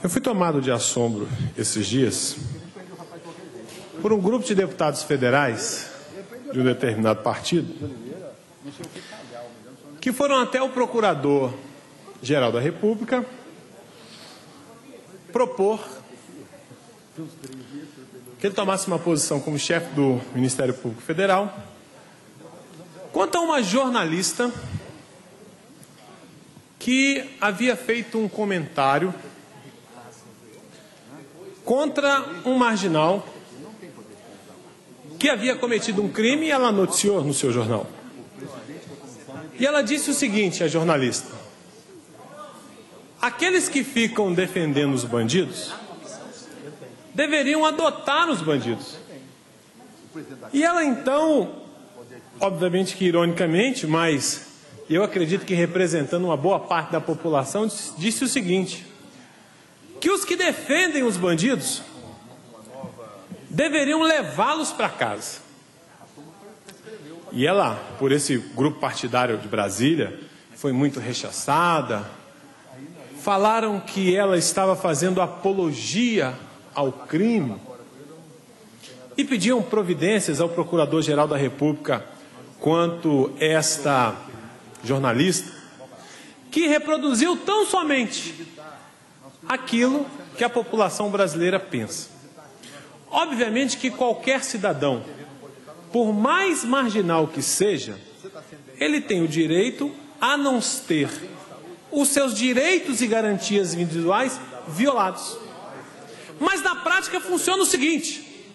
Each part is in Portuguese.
Eu fui tomado de assombro esses dias por um grupo de deputados federais de um determinado partido que foram até o Procurador-Geral da República propor que ele tomasse uma posição como chefe do Ministério Público Federal quanto a uma jornalista que havia feito um comentário contra um marginal que havia cometido um crime e ela noticiou no seu jornal. E ela disse o seguinte, a jornalista: aqueles que ficam defendendo os bandidos deveriam adotar os bandidos. E ela então, obviamente que ironicamente, mas eu acredito que representando uma boa parte da população, disse o seguinte: que os que defendem os bandidos deveriam levá-los para casa. E ela, por esse grupo partidário de Brasília, foi muito rechaçada. Falaram que ela estava fazendo apologia ao crime e pediam providências ao Procurador-Geral da República quanto esta jornalista, que reproduziu tão somente aquilo que a população brasileira pensa. Obviamente que qualquer cidadão, por mais marginal que seja, ele tem o direito a não ter os seus direitos e garantias individuais violados. Mas na prática funciona o seguinte: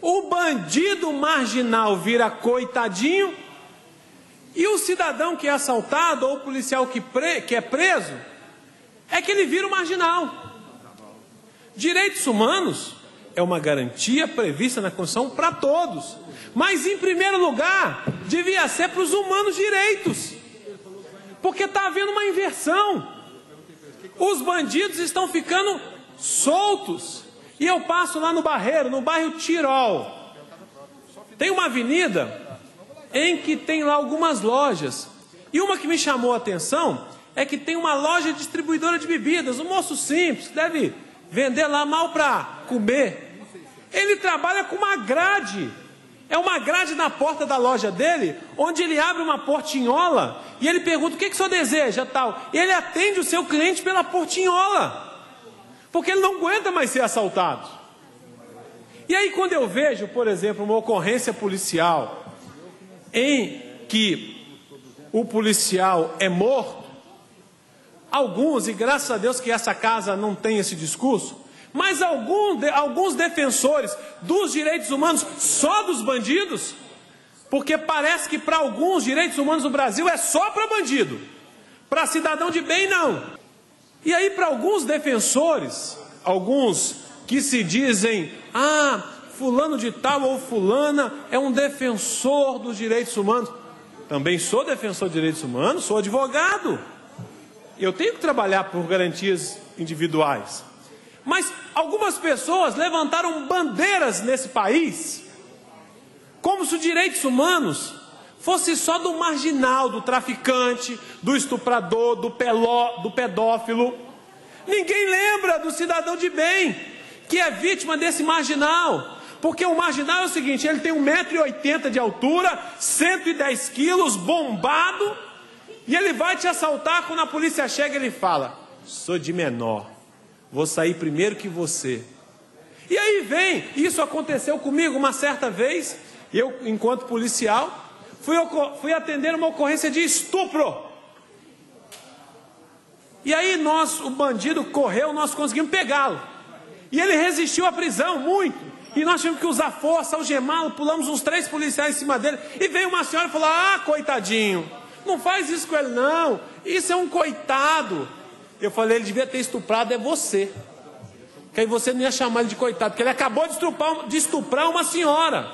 o bandido marginal vira coitadinho e o cidadão que é assaltado ou o policial que é preso é que ele vira o marginal. Direitos humanos é uma garantia prevista na Constituição para todos. Mas, em primeiro lugar, devia ser para os humanos direitos. Porque está havendo uma inversão. Os bandidos estão ficando soltos. E eu passo lá no Barreiro, no bairro Tirol. Tem uma avenida em que tem lá algumas lojas. E uma que me chamou a atenção é que tem uma loja distribuidora de bebidas. Um moço simples, que deve vender lá mal para comer. Ele trabalha com uma grade. É uma grade na porta da loja dele, onde ele abre uma portinhola e ele pergunta: o que o senhor deseja, tal. E ele atende o seu cliente pela portinhola, porque ele não aguenta mais ser assaltado. E aí quando eu vejo, por exemplo, uma ocorrência policial em que o policial é morto, alguns, e graças a Deus que essa casa não tem esse discurso, mas alguns defensores dos direitos humanos, só dos bandidos, porque parece que para alguns direitos humanos no Brasil é só para bandido, para cidadão de bem não. E aí para alguns defensores, alguns que se dizem: fulano de tal ou fulana é um defensor dos direitos humanos. Também sou defensor de direitos humanos, sou advogado. Eu tenho que trabalhar por garantias individuais. Mas algumas pessoas levantaram bandeiras nesse país, como se os direitos humanos fosse só do marginal, do traficante, do estuprador, do pedófilo. Ninguém lembra do cidadão de bem, que é vítima desse marginal. Porque o marginal é o seguinte: ele tem 1,80 m de altura, 110 quilos, bombado, e ele vai te assaltar. Quando a polícia chega, ele fala: sou de menor, vou sair primeiro que você. E aí vem, isso aconteceu comigo uma certa vez, eu, enquanto policial, fui atender uma ocorrência de estupro. E aí o bandido correu, nós conseguimos pegá-lo. E ele resistiu à prisão muito. E nós tivemos que usar força, algemá-lo, pulamos uns 3 policiais em cima dele. E veio uma senhora e falou: coitadinho, não faz isso com ele não, isso é um coitado. Eu falei: ele devia ter estuprado você, que aí você não ia chamar ele de coitado, porque ele acabou de estuprar uma senhora.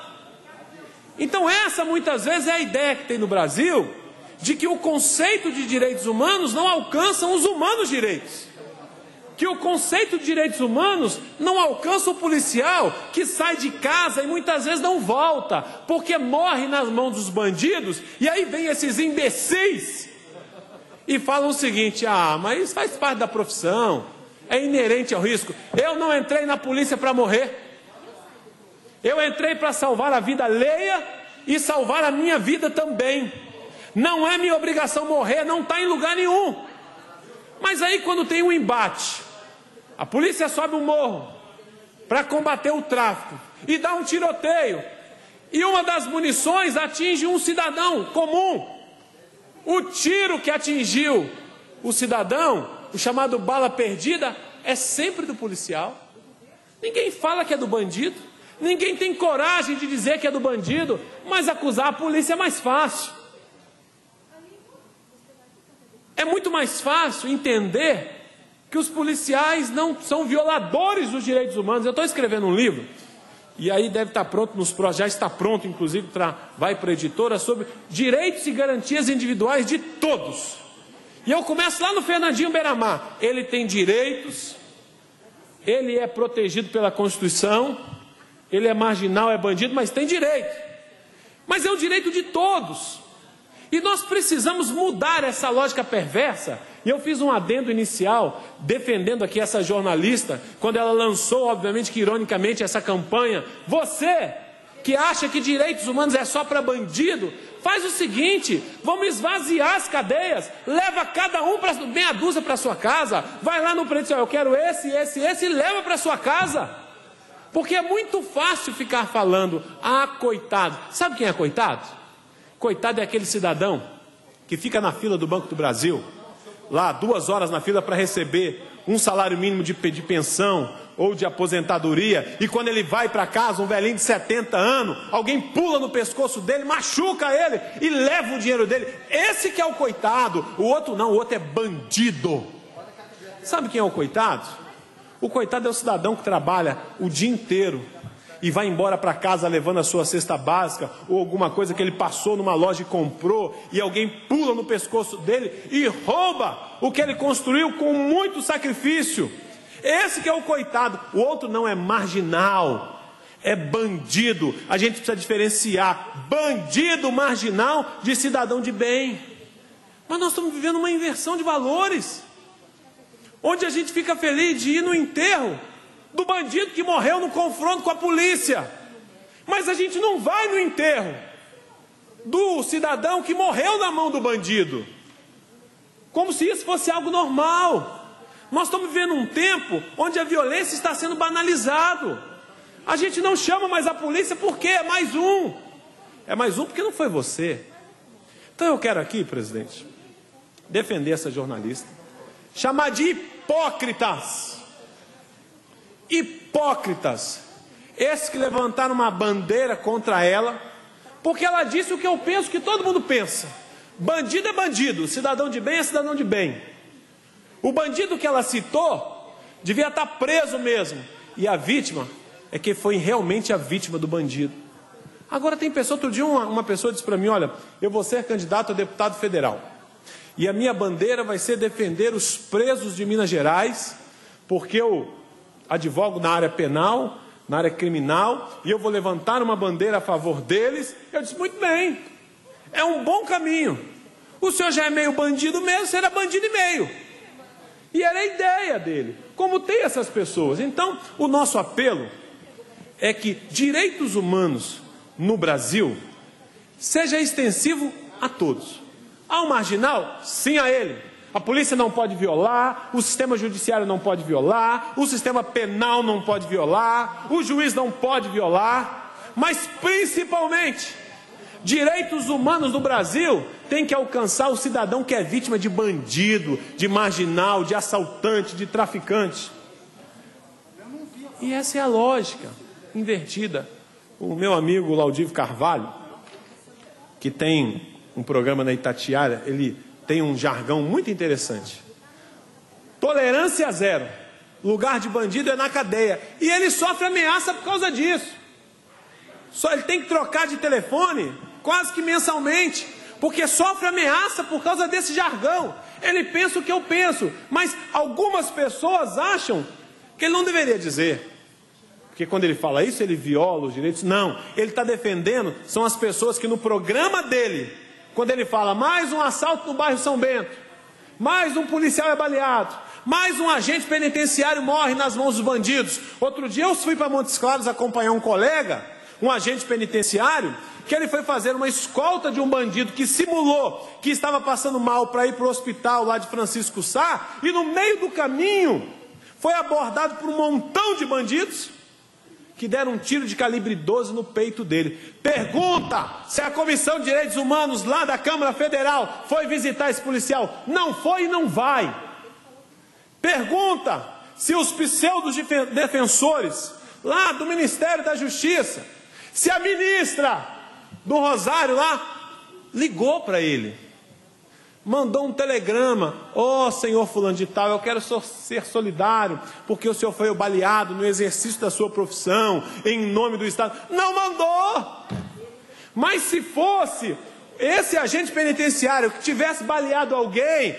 Então essa muitas vezes é a ideia que tem no Brasil, de que o conceito de direitos humanos não alcança os humanos direitos. Que o conceito de direitos humanos não alcança o policial que sai de casa e muitas vezes não volta, porque morre nas mãos dos bandidos. E aí vem esses imbecis e falam o seguinte: ah, mas isso faz parte da profissão, é inerente ao risco. Eu não entrei na polícia para morrer. Eu entrei para salvar a vida alheia e salvar a minha vida também. Não é minha obrigação morrer, não está em lugar nenhum. Mas aí quando tem um embate, a polícia sobe um morro para combater o tráfico e dá um tiroteio, e uma das munições atinge um cidadão comum. O tiro que atingiu o cidadão, o chamado bala perdida, é sempre do policial. Ninguém fala que é do bandido, ninguém tem coragem de dizer que é do bandido, mas acusar a polícia é mais fácil. É muito mais fácil entender que os policiais não são violadores dos direitos humanos. Eu estou escrevendo um livro, e aí deve estar pronto, já está pronto, inclusive, vai para a editora, sobre direitos e garantias individuais de todos. E eu começo lá no Fernandinho Beiramar. Ele tem direitos, ele é protegido pela Constituição, ele é marginal, é bandido, mas tem direito. Mas é o direito de todos. E nós precisamos mudar essa lógica perversa. E eu fiz um adendo inicial, defendendo aqui essa jornalista, quando ela lançou, obviamente que ironicamente, essa campanha. Você, que acha que direitos humanos é só para bandido, faz o seguinte: vamos esvaziar as cadeias, leva cada um, meia dúzia para sua casa, vai lá no prédio, eu quero esse, e leva para sua casa. Porque é muito fácil ficar falando, ah, coitado. Sabe quem é coitado? Coitado é aquele cidadão que fica na fila do Banco do Brasil, lá 2 horas na fila para receber um salário mínimo de pensão ou de aposentadoria, e quando ele vai para casa, um velhinho de 70 anos, alguém pula no pescoço dele, machuca ele e leva o dinheiro dele. Esse que é o coitado. O outro não, o outro é bandido. Sabe quem é o coitado? O coitado é o cidadão que trabalha o dia inteiro e vai embora para casa levando a sua cesta básica ou alguma coisa que ele passou numa loja e comprou, e alguém pula no pescoço dele e rouba o que ele construiu com muito sacrifício. Esse que é o coitado. O outro não, é marginal, é bandido. A gente precisa diferenciar bandido marginal de cidadão de bem. Mas nós estamos vivendo uma inversão de valores, onde a gente fica feliz de ir no enterro do bandido que morreu no confronto com a polícia, mas a gente não vai no enterro do cidadão que morreu na mão do bandido, como se isso fosse algo normal. Nós estamos vivendo um tempo onde a violência está sendo banalizado. A gente não chama mais a polícia porque é mais um. É mais um porque não foi você. Então eu quero aqui, presidente, defender essa jornalista, chamar de hipócritas. Hipócritas, esses que levantaram uma bandeira contra ela, porque ela disse o que eu penso que todo mundo pensa: bandido é bandido, cidadão de bem é cidadão de bem. O bandido que ela citou devia estar preso mesmo, e a vítima é que foi realmente a vítima do bandido. Agora tem pessoa, outro dia uma pessoa disse para mim: olha, eu vou ser candidato a deputado federal, e a minha bandeira vai ser defender os presos de Minas Gerais, porque eu advogo na área penal, na área criminal, e eu vou levantar uma bandeira a favor deles. Eu disse: muito bem, é um bom caminho. O senhor já é meio bandido mesmo, será bandido e meio. E era a ideia dele, como tem essas pessoas. Então, o nosso apelo é que direitos humanos no Brasil seja extensivo a todos. Ao marginal, sim a ele. A polícia não pode violar, o sistema judiciário não pode violar, o sistema penal não pode violar, o juiz não pode violar, mas principalmente, direitos humanos no Brasil têm que alcançar o cidadão que é vítima de bandido, de marginal, de assaltante, de traficante. E essa é a lógica invertida. O meu amigo Laudívio Carvalho, que tem um programa na Itatiaia, ele tem um jargão muito interessante: tolerância zero, lugar de bandido é na cadeia. E ele sofre ameaça por causa disso. Ele tem que trocar de telefone quase que mensalmente, porque sofre ameaça por causa desse jargão. Ele pensa o que eu penso, mas algumas pessoas acham que ele não deveria dizer, porque quando ele fala isso, ele viola os direitos. Não, ele está defendendo, são as pessoas que no programa dele, quando ele fala mais um assalto no bairro São Bento, mais um policial é baleado, mais um agente penitenciário morre nas mãos dos bandidos. Outro dia eu fui para Montes Claros acompanhar um colega, um agente penitenciário, que ele foi fazer uma escolta de um bandido que simulou que estava passando mal para ir para o hospital lá de Francisco Sá, e no meio do caminho foi abordado por um montão de bandidos que deram um tiro de calibre 12 no peito dele. Pergunta se a Comissão de Direitos Humanos lá da Câmara Federal foi visitar esse policial. Não foi e não vai. Pergunta se os pseudos defensores lá do Ministério da Justiça, se a ministra do Rosário lá ligou para ele, mandou um telegrama: ó, senhor fulano de tal, eu quero ser solidário, porque o senhor foi baleado no exercício da sua profissão, em nome do Estado. Não mandou. Mas se fosse esse agente penitenciário que tivesse baleado alguém,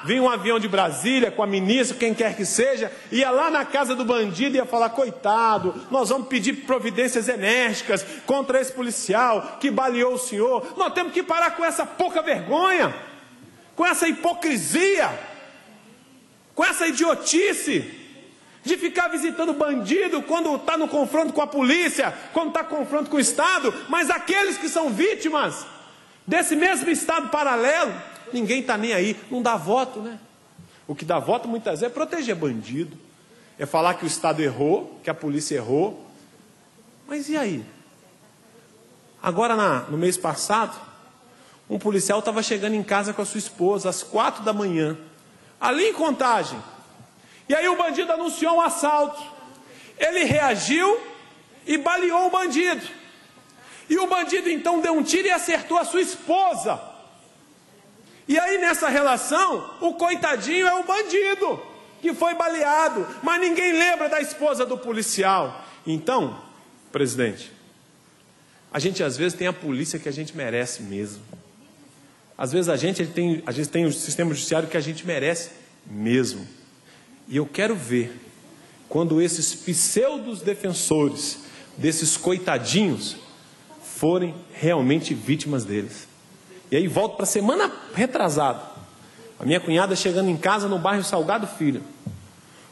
vinha um avião de Brasília com a ministra, quem quer que seja, ia lá na casa do bandido e ia falar: coitado, nós vamos pedir providências enérgicas contra esse policial que baleou o senhor. Nós temos que parar com essa pouca vergonha, com essa hipocrisia, com essa idiotice de ficar visitando bandido quando está no confronto com a polícia, quando está no confronto com o Estado. Mas aqueles que são vítimas desse mesmo Estado paralelo, ninguém está nem aí, não dá voto, né? O que dá voto muitas vezes é proteger bandido, é falar que o Estado errou, que a polícia errou. Mas e aí? Agora, no mês passado, um policial estava chegando em casa com a sua esposa às 4 da manhã, ali em Contagem. E aí o bandido anunciou um assalto. Ele reagiu e baleou o bandido. E o bandido então deu um tiro e acertou a sua esposa. E aí nessa relação, o coitadinho é o bandido que foi baleado, mas ninguém lembra da esposa do policial. Então, presidente, a gente às vezes tem a polícia que a gente merece mesmo. Às vezes a gente tem o sistema judiciário que a gente merece mesmo. E eu quero ver quando esses pseudos defensores desses coitadinhos forem realmente vítimas deles. E aí volto para a semana retrasada. A minha cunhada chegando em casa no bairro Salgado Filho.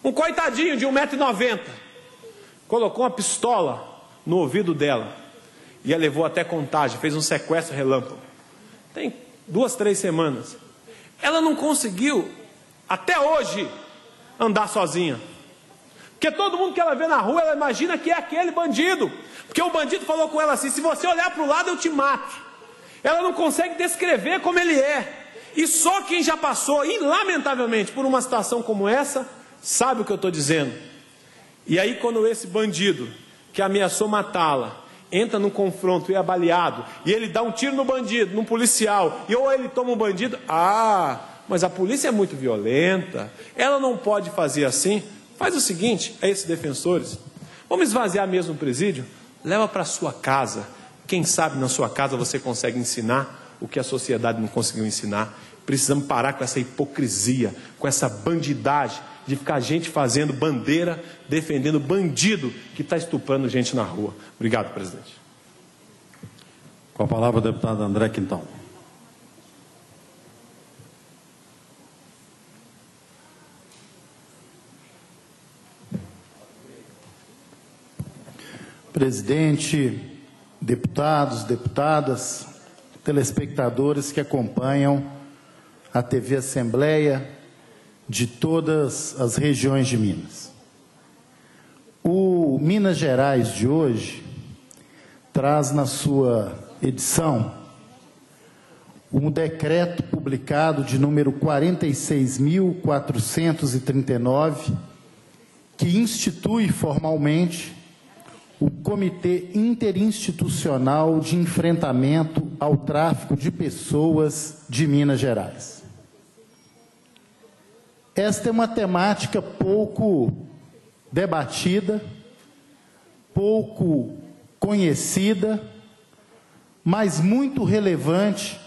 Um coitadinho de 1,90 m colocou uma pistola no ouvido dela e a levou até Contagem, fez um sequestro relâmpago. Tem 2, 3 semanas. Ela não conseguiu, até hoje, andar sozinha. Porque todo mundo que ela vê na rua, ela imagina que é aquele bandido. Porque o bandido falou com ela assim: se você olhar para o lado, eu te mato. Ela não consegue descrever como ele é. E só quem já passou, e lamentavelmente, por uma situação como essa, sabe o que eu estou dizendo. E aí quando esse bandido, que ameaçou matá-la, entra num confronto e é baleado, e ele dá um tiro no bandido, num policial, e ou ele toma um bandido, mas a polícia é muito violenta, ela não pode fazer assim. Faz o seguinte, a esses defensores: vamos esvaziar mesmo o presídio, leva para sua casa. Quem sabe na sua casa você consegue ensinar o que a sociedade não conseguiu ensinar. Precisamos parar com essa hipocrisia, com essa bandidagem de ficar gente fazendo bandeira, defendendo bandido que está estuprando gente na rua. Obrigado, presidente. Com a palavra o deputado André Quintão. Presidente, deputados, deputadas, telespectadores que acompanham a TV Assembleia de todas as regiões de Minas. O Minas Gerais de hoje traz na sua edição um decreto publicado de número 46.439, que institui formalmente o Comitê Interinstitucional de Enfrentamento ao Tráfico de Pessoas de Minas Gerais. Esta é uma temática pouco debatida, pouco conhecida, mas muito relevante